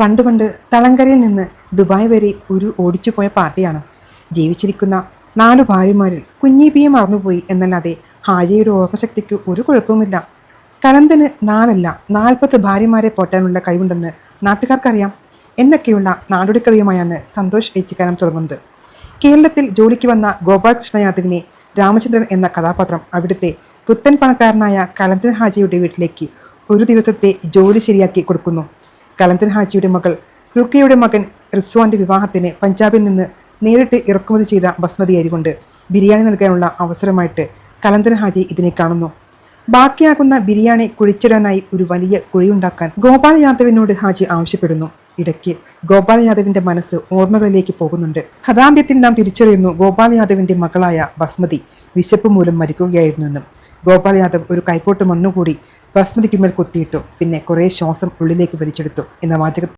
പണ്ട് പണ്ട് തളങ്കരയിൽ നിന്ന് ദുബായ് വരെ ഒരു ഓടിച്ചുപോയ പാർട്ടിയാണ്. ജീവിച്ചിരിക്കുന്ന 4 ഭാര്യമാരിൽ കുഞ്ഞീബിയെ മറന്നുപോയി എന്നല്ലാതെ ഹാജയുടെ ഓർമ്മശക്തിക്ക് ഒരു കുഴപ്പവുമില്ല. കലന്തന് 4 40 ഭാര്യമാരെ പോറ്റാനുള്ള കഴിവുണ്ടെന്ന് നാട്ടുകാർക്കറിയാം എന്നൊക്കെയുള്ള നാടോടിക്കഥയുമായാണ് സന്തോഷ് ഏച്ചിക്കാനം തുടങ്ങുന്നത്. കേരളത്തിൽ ജോലിക്ക് വന്ന ഗോപാലകൃഷ്ണ യാദവിനെ രാമചന്ദ്രൻ എന്ന കഥാപാത്രം അവിടുത്തെ പുത്തൻ പണക്കാരനായ കലന്തൻ ഹാജിയുടെ വീട്ടിലേക്ക് ഒരു ദിവസത്തെ ജോലി ശരിയാക്കി കൊടുക്കുന്നു. കലന്തൻ ഹാജിയുടെ മകൾ റുക്കിയയുടെ മകൻ റിസ്വാന്റെ വിവാഹത്തിന് പഞ്ചാബിൽ നിന്ന് നേരിട്ട് ഇറക്കുമതി ചെയ്ത ബസ്മതി അരി കൊണ്ട് ബിരിയാണി നൽകാനുള്ള അവസരമായിട്ട് കലന്തൻ ഹാജി ഇതിനെ കാണുന്നു. ബാക്കിയാകുന്ന ബിരിയാണി കുഴിച്ചിടാനായി ഒരു വലിയ കുഴിയുണ്ടാക്കാൻ ഗോപാൽ യാദവിനോട് ഹാജി ആവശ്യപ്പെടുന്നു. ഇടയ്ക്ക് ഗോപാൽ യാദവിന്റെ മനസ്സ് ഓർമ്മകളിലേക്ക് പോകുന്നുണ്ട്. കഥാന്ത്യത്തിൽ നാം തിരിച്ചറിയുന്നു ഗോപാൽ യാദവിന്റെ മകളായ ബസ്മതി വിശപ്പ് മൂലം മരിക്കുകയായിരുന്നുവെന്നും. ഗോപാൽ യാദവ് ഒരു കൈക്കോട്ട് മണ്ണുകൂടി ബസ്മതിക്കുമേൽ കുത്തിയിട്ടു. പിന്നെ കുറേ ശ്വാസം ഉള്ളിലേക്ക് വലിച്ചെടുത്തു എന്ന വാചക